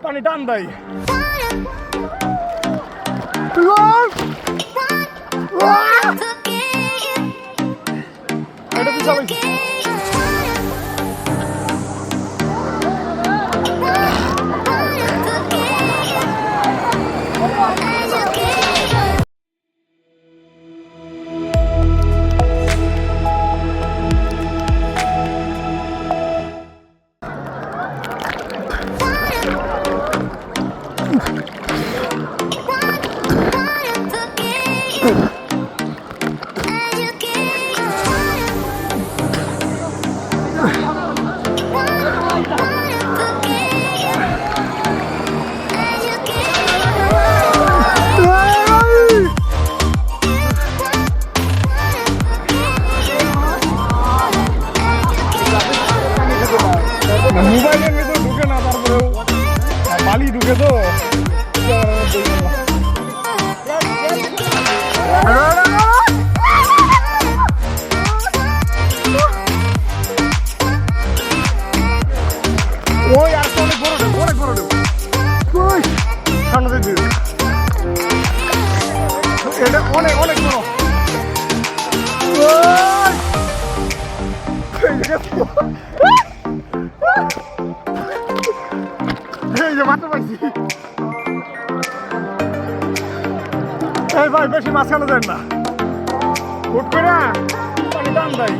পানি টান দেয়। এটা কি চালাইছে? মোবাইলের ভিতরে ঢুকে না, তারপরেও বালি ঢুকে তো ওই আর অনেক বড় ঢেউ, অনেক বড় ঢেউ। সামনে দিয়ে এটা অনেক অনেক বড়। এই যে মাত্র পাইছি। এই ভাই বেশি মাঝখানে দেন না, হুট করে পানি টান দেয়।